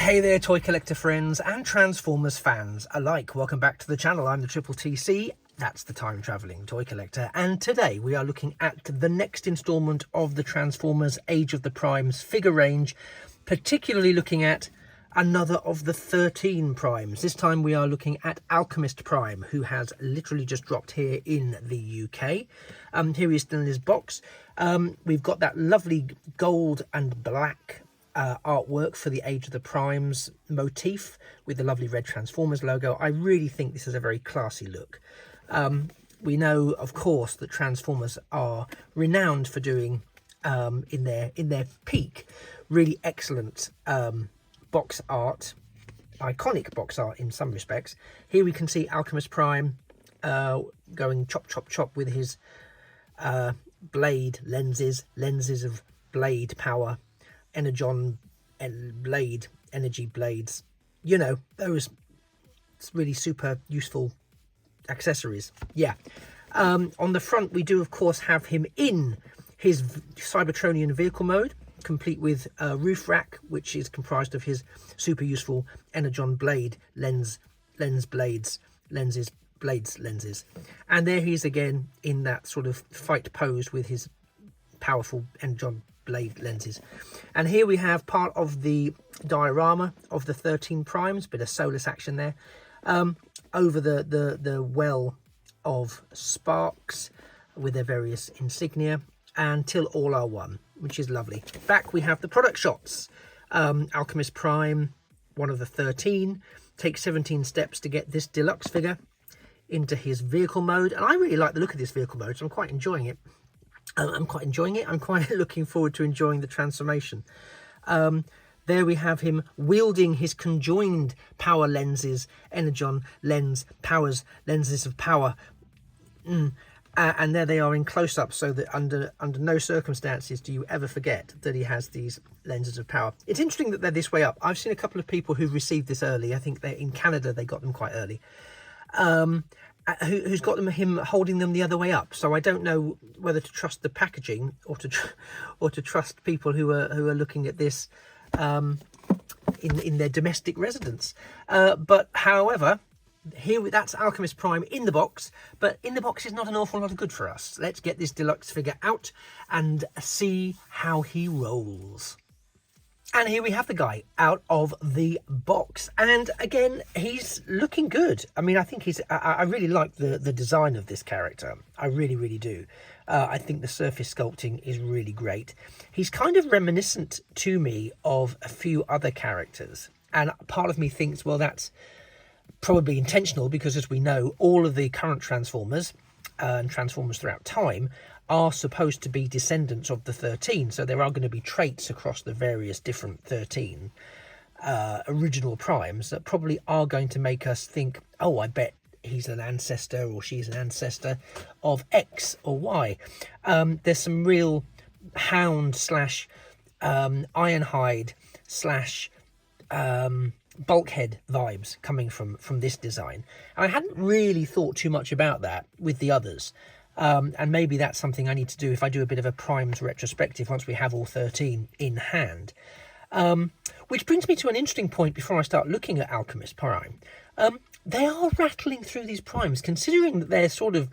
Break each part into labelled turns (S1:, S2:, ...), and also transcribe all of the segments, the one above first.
S1: Hey there, toy collector friends and Transformers fans alike. Welcome back to the channel. I'm the Triple TC, that's the time travelling toy collector, and today we are looking at the next instalment of the Transformers Age of the Primes figure range, particularly looking at another of the 13 primes. This time we are looking at Alchemist Prime, who has literally just dropped here in the UK. Here he is still in his box. We've got that lovely gold and black artwork for the Age of the Primes motif with the lovely red Transformers logo. I really think this is a very classy look. We know, of course, that Transformers are renowned for doing in their peak really excellent box art, iconic box art in some respects. Here we can see Alchemist Prime going chop chop chop with his blade lenses of blade power, energon blade, energy blades, you know, those really super useful accessories. Yeah. On the front we do of course have him in his Cybertronian vehicle mode, complete with a roof rack, which is comprised of his super useful energon blade lenses, and there he is again in that sort of fight pose with his powerful energon blade lenses. And here we have part of the diorama of the 13 primes, bit of Solus action there, over the well of sparks with their various insignia, until all are one, which is lovely. Back we have the product shots. Alchemist Prime, one of the 13, takes 17 steps to get this deluxe figure into his vehicle mode, and I really like the look of this vehicle mode, so I'm quite enjoying it. I'm quite looking forward to enjoying the transformation. There we have him wielding his conjoined power lenses, energon lens, powers, lenses of power. And there they are in close-up, so that under no circumstances do you ever forget that he has these lenses of power. It's interesting that they're this way up. I've seen a couple of people who've received this early. I think they're in Canada, they got them quite early. Who's got him holding them the other way up, so I don't know whether to trust the packaging or to trust people who are looking at this in their domestic residence. But however, here that's Alchemist Prime in the box, but in the box is not an awful lot of good for us. Let's get this deluxe figure out and see how he rolls. And here we have the guy out of the box, and again he's looking good. I mean, I think I really like the design of this character. I really do. I think the surface sculpting is really great. He's kind of reminiscent to me of a few other characters, and part of me thinks, well, that's probably intentional, because as we know, all of the current Transformers and Transformers throughout time are supposed to be descendants of the 13, so there are going to be traits across the various different 13 original primes that probably are going to make us think, oh, I bet he's an ancestor or she's an ancestor of X or Y. There's some real Hound slash Ironhide slash Bulkhead vibes coming from this design, and I hadn't really thought too much about that with the others. And maybe that's something I need to do if I do a bit of a Primes retrospective once we have all 13 in hand. Which brings me to an interesting point before I start looking at Alchemist Prime. They are rattling through these primes, considering that they're sort of,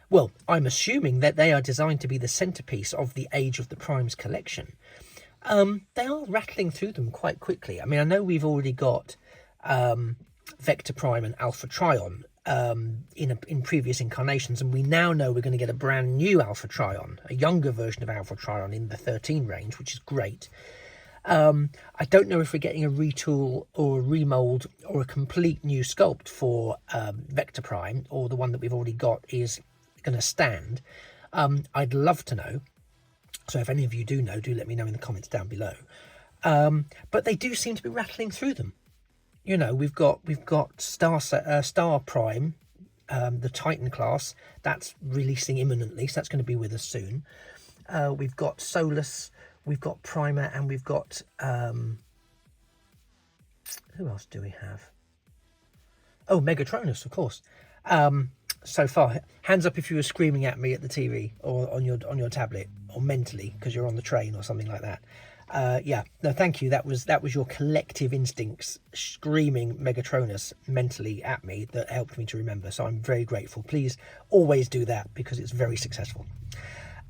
S1: well, I'm assuming that they are designed to be the centerpiece of the Age of the Primes collection. They are rattling through them quite quickly. I mean, I know we've already got Vector Prime and Alpha Trion in previous incarnations, and we now know we're going to get a brand new Alpha Trion, a younger version of Alpha Trion in the 13 range, which is great. I don't know if we're getting a retool or a remold or a complete new sculpt for Vector Prime, or the one that we've already got is going to stand. I'd love to know. So if any of you do know, do let me know in the comments down below. But they do seem to be rattling through them. You know, we've got Star Prime, the Titan class, that's releasing imminently, so that's going to be with us soon. We've got Solus, we've got Primer, and we've got who else do we have? Oh, Megatronus, of course. So far, hands up if you were screaming at me at the TV or on your tablet, or mentally because you're on the train or something like that. Yeah, no, thank you. That was your collective instincts screaming Megatronus mentally at me that helped me to remember. So I'm very grateful. Please always do that because it's very successful.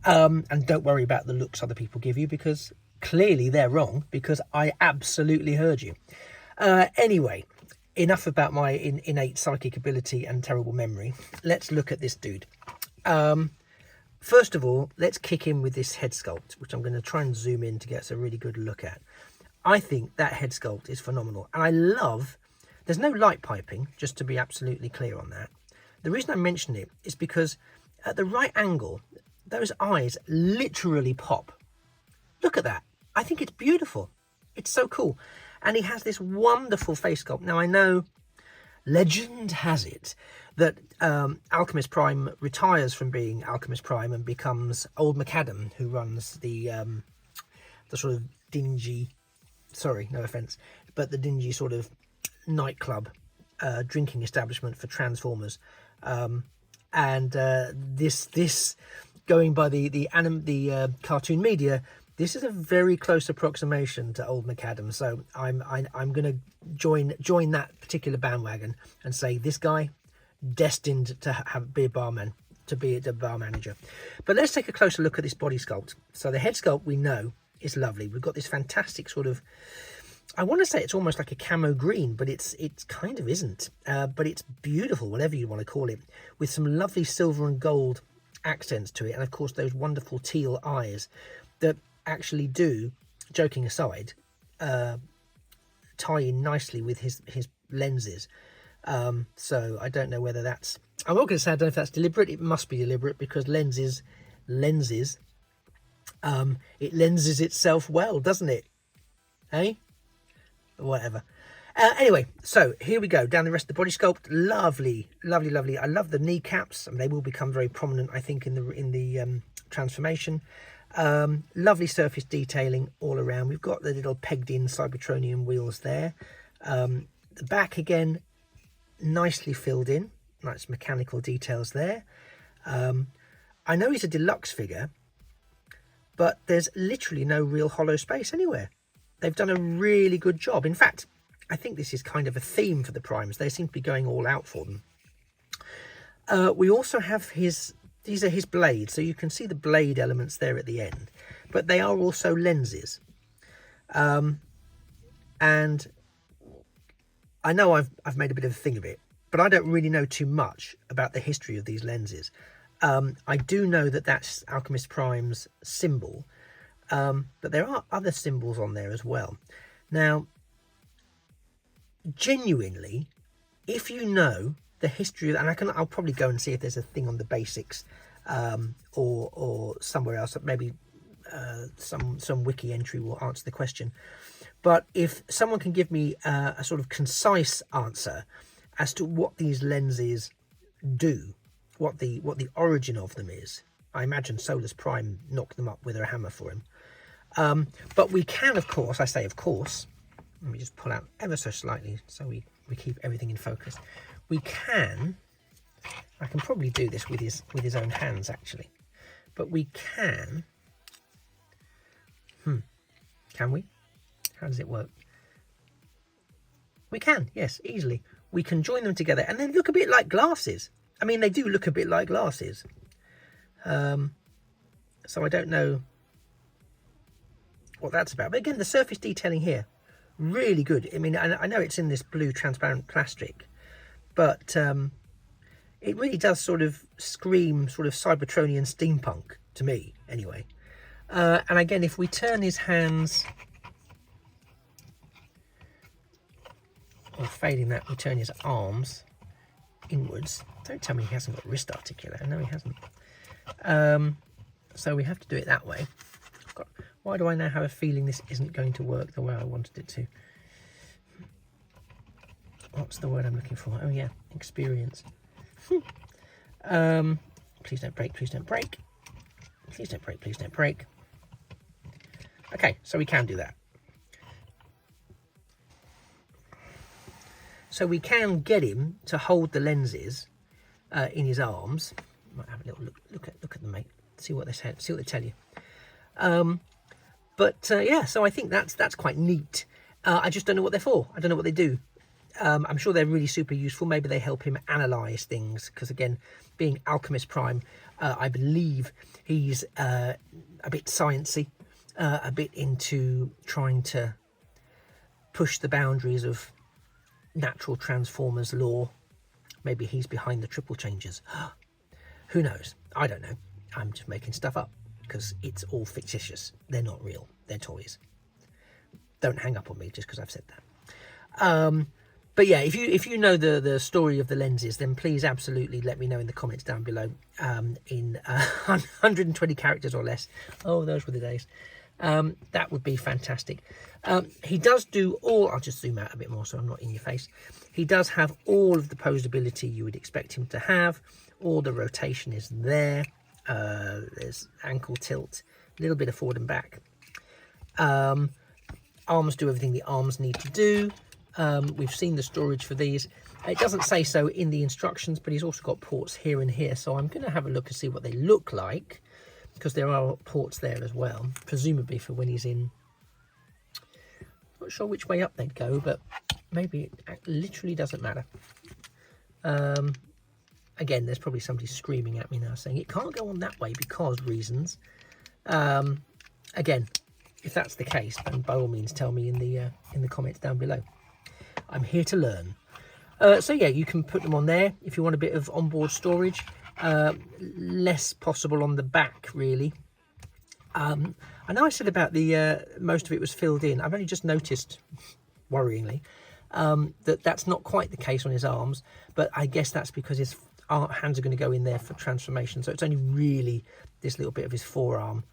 S1: And don't worry about the looks other people give you because clearly they're wrong because I absolutely heard you. Anyway, enough about my innate psychic ability and terrible memory. Let's look at this dude. First of all, let's kick in with this head sculpt, which I'm going to try and zoom in to get us a really good look at. I think that head sculpt is phenomenal. And I love, there's no light piping, just to be absolutely clear on that. The reason I mention it is because at the right angle, those eyes literally pop. Look at that. I think it's beautiful. It's so cool. And he has this wonderful face sculpt. Now, I know legend has it that Alchemist Prime retires from being Alchemist Prime and becomes old McAdam, who runs the sort of dingy, sorry, no offence, but the dingy sort of nightclub drinking establishment for Transformers. This going by the cartoon media, this is a very close approximation to old McAdam. So I'm going to join that particular bandwagon and say this guy destined to be a barman, to be a bar manager. But let's take a closer look at this body sculpt. So the head sculpt we know is lovely. We've got this fantastic sort of, I want to say it's almost like a camo green, but it's kind of isn't. But it's beautiful, whatever you want to call it, with some lovely silver and gold accents to it, and of course those wonderful teal eyes that actually do, joking aside, tie in nicely with his lenses. So I don't know whether that's, I'm not going to say I don't know if that's deliberate. It must be deliberate because lenses, it lenses itself well, doesn't it? Hey, whatever. Anyway, so here we go down the rest of the body sculpt. Lovely, lovely, lovely. I love the kneecaps, and they will become very prominent, I think, in the transformation. Lovely surface detailing all around. We've got the little pegged in Cybertronian wheels there. The back again, nicely filled in, nice mechanical details there. I know he's a deluxe figure, but there's literally no real hollow space anywhere. They've done a really good job. In fact, I think this is kind of a theme for the Primes. They seem to be going all out for them. We also have these are his blades, so you can see the blade elements there at the end, but they are also lenses. And I know I've made a bit of a thing of it, but I don't really know too much about the history of these lenses. I do know that that's Alchemist Prime's symbol, but there are other symbols on there as well. Now, genuinely, if you know the history, and I'll probably go and see if there's a thing on the basics, or somewhere else, maybe some wiki entry will answer the question. But if someone can give me a sort of concise answer as to what these lenses do, what the origin of them is, I imagine Solus Prime knocked them up with a hammer for him. But we can, of course, I say of course, let me just pull out ever so slightly so we keep everything in focus. We can, I can probably do this with his own hands actually, but we can, can we? How does it work? We can, yes, easily. We can join them together and they look a bit like glasses. I mean, they do look a bit like glasses. So I don't know what that's about. But again, the surface detailing here, really good. I mean, I know it's in this blue transparent plastic, but it really does sort of scream sort of Cybertronian steampunk to me, anyway. And again, if we turn his hands, or failing that, we turn his arms inwards. Don't tell me he hasn't got wrist articulator. No, he hasn't. So we have to do it that way. Why do I now have a feeling this isn't going to work the way I wanted it to? What's the word I'm looking for? Oh yeah, experience. Please don't break, please don't break. Please don't break, please don't break. Okay, so we can do that. So we can get him to hold the lenses in his arms. Might have a little look at them, mate. See what they say. See what they tell you. But yeah, so I think that's quite neat. I just don't know what they're for. I don't know what they do. I'm sure they're really super useful. Maybe they help him analyze things, because again, being Alchemist Prime, I believe he's a bit sciencey, a bit into trying to push the boundaries of natural Transformers lore. Maybe he's behind the triple changes. Who knows? I don't know. I'm just making stuff up because it's all fictitious. They're not real. They're toys. Don't hang up on me just because I've said that. But yeah, if you know the story of the lenses, then please absolutely let me know in the comments down below, in 120 characters or less. Oh, those were the days. That would be fantastic. He does do all, I'll just zoom out a bit more so I'm not in your face. He does have all of the posability you would expect him to have. All the rotation is there. There's ankle tilt, a little bit of forward and back. Arms do everything the arms need to do. We've seen the storage for these. It doesn't say so in the instructions, but he's also got ports here and here. So I'm going to have a look and see what they look like, because there are ports there as well, presumably for when he's in. Not sure which way up they'd go, but maybe it literally doesn't matter. Again, there's probably somebody screaming at me now saying it can't go on that way because reasons. Again, if that's the case, then by all means tell me in the comments down below. I'm here to learn. So yeah, you can put them on there if you want a bit of onboard storage. Less possible on the back, really. I know I said about the most of it was filled in. I've only just noticed, worryingly, that's not quite the case on his arms, but I guess that's because his hands are going to go in there for transformation, so it's only really this little bit of his forearm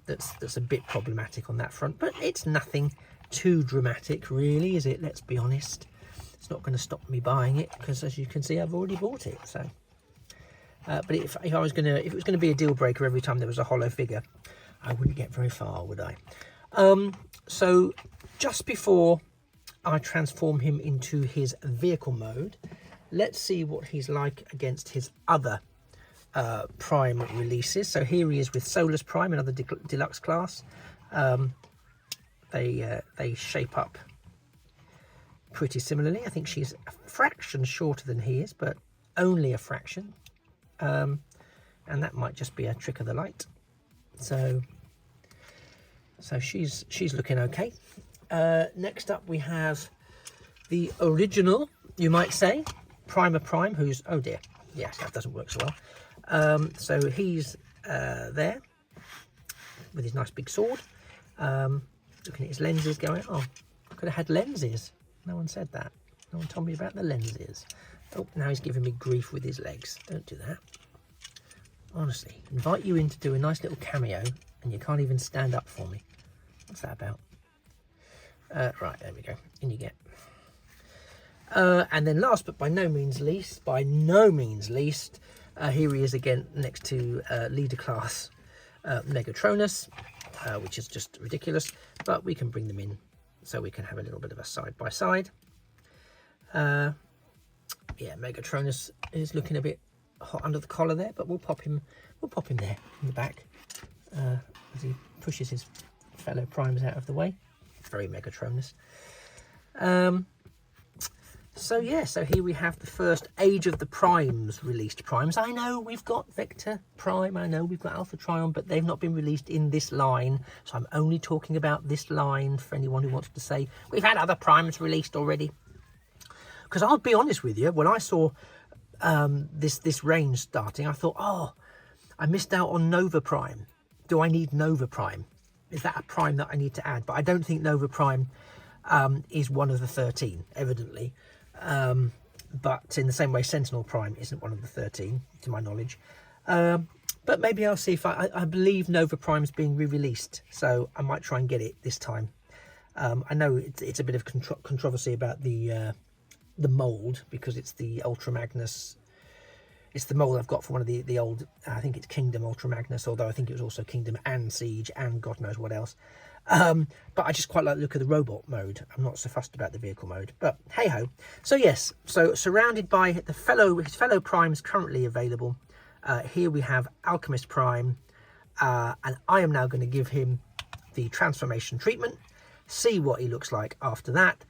S1: that's a bit problematic on that front. But it's nothing too dramatic, really, is it? Let's be honest. It's not going to stop me buying it, because as you can see, I've already bought it. So but if it was going to be a deal breaker every time there was a hollow figure, I wouldn't get very far, would I? So just before I transform him into his vehicle mode, let's see what he's like against his other Prime releases. So here he is with Solus Prime, another deluxe class. They shape up pretty similarly. I think she's a fraction shorter than he is, but only a fraction. And that might just be a trick of the light. So she's looking okay. Next up we have the original, you might say, Primer Prime, who's, oh dear, yes, that doesn't work so well. So he's there with his nice big sword, looking at his lenses, going, oh, I could have had lenses. No one said that. No one told me about the lenses. Oh, now he's giving me grief with his legs. Don't do that. Honestly, invite you in to do a nice little cameo and you can't even stand up for me. What's that about? Right, there we go. In you get. And then last but by no means least, here he is again next to leader class Negatronus, which is just ridiculous, but we can bring them in so we can have a little bit of a side by side. Yeah, Megatronus is looking a bit hot under the collar there, but we'll pop him there in the back as he pushes his fellow primes out of the way. Very Megatronus. So yeah, so here we have the first Age of the Primes released primes. I know we've got Vector Prime, I know we've got Alpha Trion, but they've not been released in this line. So I'm only talking about this line for anyone who wants to say, we've had other primes released already. Because I'll be honest with you, when I saw this range starting, I thought, oh, I missed out on Nova Prime. Do I need Nova Prime? Is that a prime that I need to add? But I don't think Nova Prime is one of the 13, evidently. But in the same way, Sentinel Prime isn't one of the 13, to my knowledge. But maybe I'll see if I believe Nova Prime's being re-released, so I might try and get it this time. I know it's a bit of controversy about the mold, because it's the Ultra Magnus. It's the mold I've got for one of the old, I think it's Kingdom Ultra Magnus, although I think it was also Kingdom and Siege and God knows what else. But I just quite like the look of the robot mode. I'm not so fussed about the vehicle mode, but hey ho. So yes, so surrounded by his fellow primes currently available, here we have Alchemist Prime, and I am now going to give him the transformation treatment, see what he looks like after that,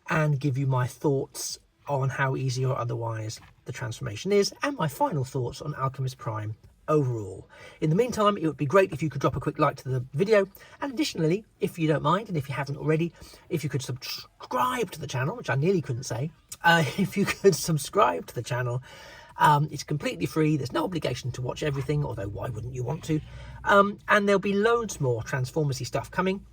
S1: and give you my thoughts on how easy or otherwise the transformation is, and my final thoughts on Alchemist Prime overall. In the meantime, it would be great if you could drop a quick like to the video, and additionally, if you don't mind, and if you haven't already, if you could subscribe to the channel, which I nearly couldn't say, if you could subscribe to the channel. It's completely free, there's no obligation to watch everything, although why wouldn't you want to? And there'll be loads more Transformersy stuff coming,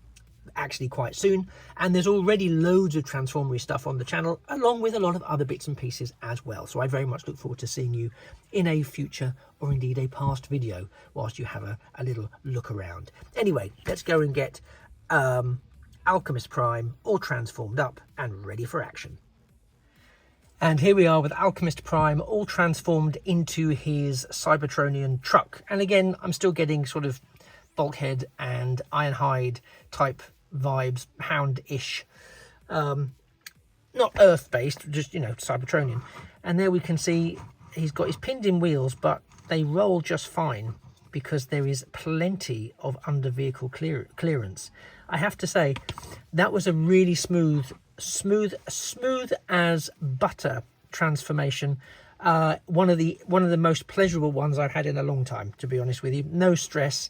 S1: actually quite soon, and there's already loads of Transformery stuff on the channel, along with a lot of other bits and pieces as well. So I very much look forward to seeing you in a future or indeed a past video whilst you have a little look around. Anyway, let's go and get Alchemist Prime all transformed up and ready for action. And here we are with Alchemist Prime all transformed into his Cybertronian truck. And again, I'm still getting sort of Bulkhead and Ironhide type vibes, Hound-ish. Not Earth-based, just, you know, Cybertronian. And there we can see he's got his pinned-in wheels, but they roll just fine because there is plenty of under-vehicle clearance. I have to say, that was a really smooth as butter transformation. One of the most pleasurable ones I've had in a long time, to be honest with you. No stress.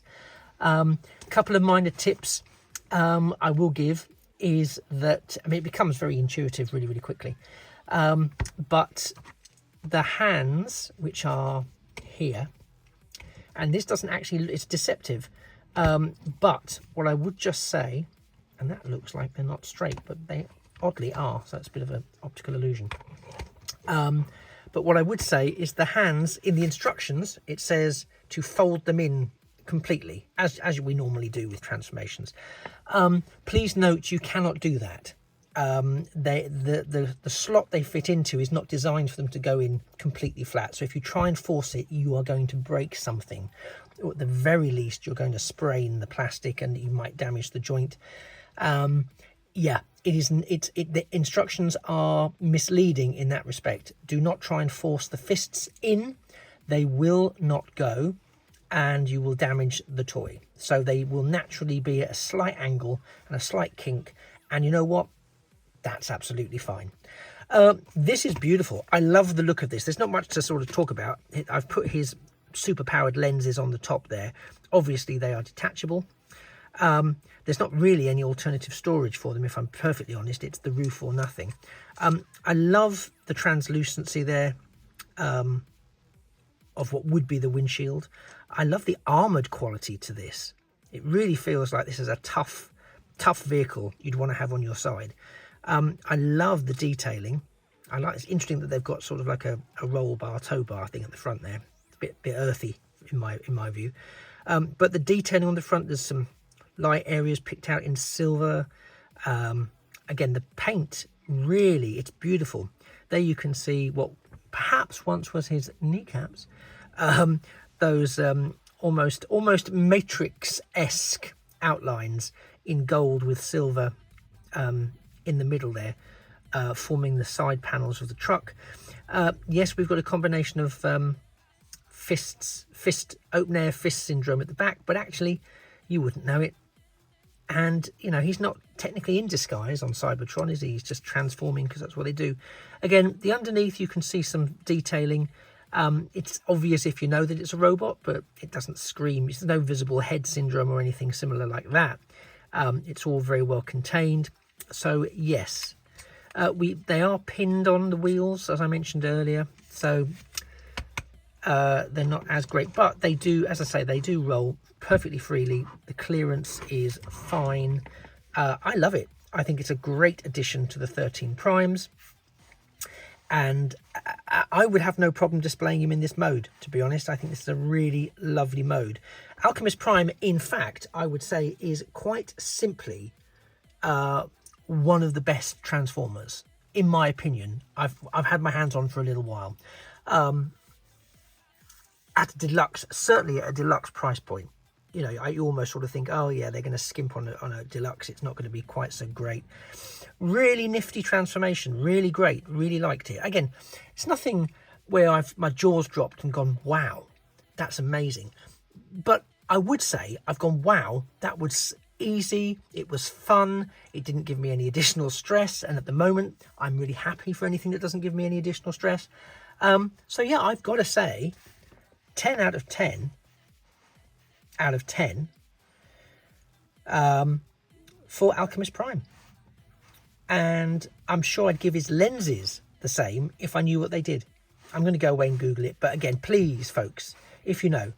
S1: Couple of minor tips I will give is that, I mean, it becomes very intuitive really quickly, but the hands, which are here, and this doesn't actually, it's deceptive, but what I would just say, and that looks like they're not straight, but they oddly are, so it's a bit of an optical illusion. But what I would say is the hands, in the instructions, it says to fold them in completely, as we normally do with transformations. Please note you cannot do that. The slot they fit into is not designed for them to go in completely flat. So if you try and force it, you are going to break something. Or at the very least, you're going to sprain the plastic and you might damage the joint. Yeah, the instructions are misleading in that respect. Do not try and force the fists in. They will not go, and you will damage the toy. So they will naturally be at a slight angle and a slight kink. And you know what? That's absolutely fine. This is beautiful. I love the look of this. There's not much to sort of talk about. I've put his super powered lenses on the top there. Obviously, they are detachable. There's not really any alternative storage for them, if I'm perfectly honest. It's the roof or nothing. I love the translucency there of what would be the windshield. I love the armoured quality to this. It really feels like this is a tough vehicle you'd want to have on your side. I love the detailing. It's interesting that they've got sort of like a roll bar, tow bar thing at the front there. It's a bit earthy in my view. But the detailing on the front, there's some light areas picked out in silver. Again, the paint, really, it's beautiful. There you can see what perhaps once was his kneecaps. Those almost Matrix-esque outlines in gold with silver in the middle there, forming the side panels of the truck. Yes, we've got a combination of open air fist syndrome at the back, but actually you wouldn't know it. And, you know, he's not technically in disguise on Cybertron, is he? He's just transforming because that's what they do. Again, the underneath, you can see some detailing. It's obvious if you know that it's a robot, but it doesn't scream. There's no visible head syndrome or anything similar like that. It's all very well contained. So, yes, they are pinned on the wheels, as I mentioned earlier. So they're not as great, but they do, as I say, they do roll perfectly freely. The clearance is fine. I love it. I think it's a great addition to the 13 Primes, and I would have no problem displaying him in this mode, to be honest. I think this is a really lovely mode. Alchemist Prime, in fact, I would say is quite simply one of the best Transformers, in my opinion. I've had my hands on for a little while. At a deluxe, certainly at a deluxe price point, you know, I almost sort of think, oh yeah, they're going to skimp on a deluxe. It's not going to be quite so great. Really nifty transformation, really great, really liked it. Again, it's nothing where my jaws dropped and gone, wow, that's amazing. But I would say I've gone, wow, that was easy, it was fun, it didn't give me any additional stress, and at the moment I'm really happy for anything that doesn't give me any additional stress. So yeah, I've got to say 10 out of 10 for Alchemist Prime. And I'm sure I'd give his lenses the same if I knew what they did. I'm going to go away and Google it, but again, please folks, if you know,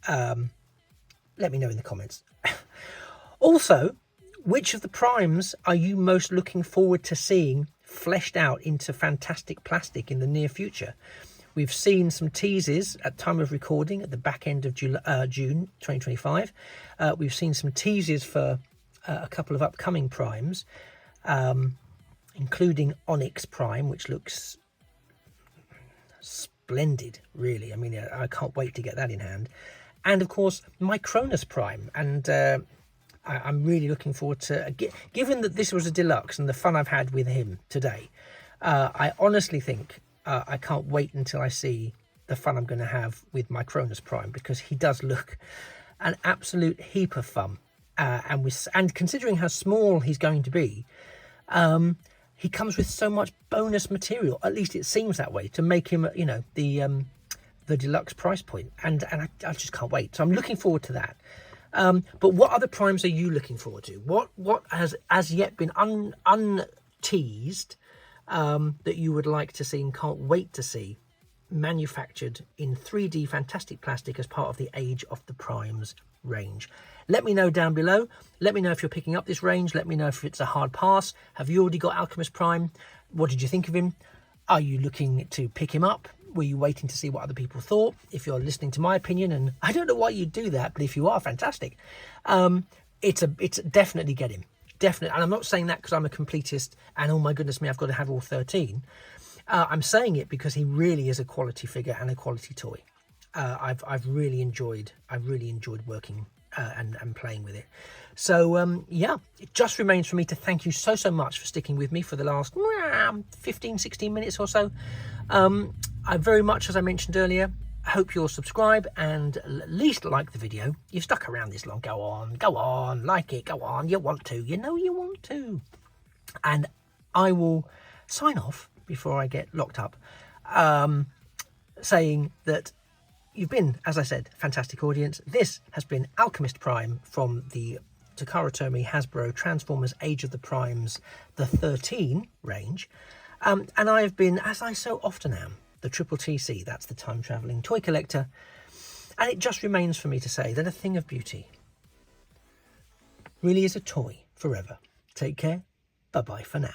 S1: let me know in the comments. Also, which of the primes are you most looking forward to seeing fleshed out into fantastic plastic in the near future? We've seen some teases at time of recording at the back end of June 2025. We've seen some teases for a couple of upcoming primes, including Onyx Prime, which looks splendid, really. I mean, I can't wait to get that in hand. And of course, Micronus Prime. And I'm really looking forward to, given that this was a deluxe and the fun I've had with him today, I honestly think I can't wait until I see the fun I'm going to have with Micronus Prime, because he does look an absolute heap of fun. And considering how small he's going to be, he comes with so much bonus material, at least it seems that way, to make him, you know, the deluxe price point. And I just can't wait. So I'm looking forward to that. But what other primes are you looking forward to? What has as yet been unteased that you would like to see and can't wait to see manufactured in 3D fantastic plastic as part of the Age of the Primes range? Let me know down below. Let me know if you're picking up this range. Let me know if it's a hard pass. Have you already got Alchemist Prime? What did you think of him? Are you looking to pick him up? Were you waiting to see what other people thought? If you're listening to my opinion, and I don't know why you'd do that, but if you are, fantastic. It's definitely get him. Definitely. And I'm not saying that because I'm a completist and oh my goodness me, I've got to have all 13. I'm saying it because he really is a quality figure and a quality toy. I've really enjoyed working and playing with it. So yeah, it just remains for me to thank you so much for sticking with me for the last 15-16 minutes or so. I very much, as I mentioned earlier, hope you'll subscribe and at least like the video. You've stuck around this long, go on, like it, go on, you want to, you know you want to. And I will sign off before I get locked up, saying that you've been, as I said, fantastic audience. This has been Alchemist Prime from the Takara Tomy Hasbro Transformers Age of the Primes, the 13 range. And I have been, as I so often am, the Triple TC, that's the time travelling toy collector. And it just remains for me to say that a thing of beauty really is a toy forever. Take care. Bye-bye for now.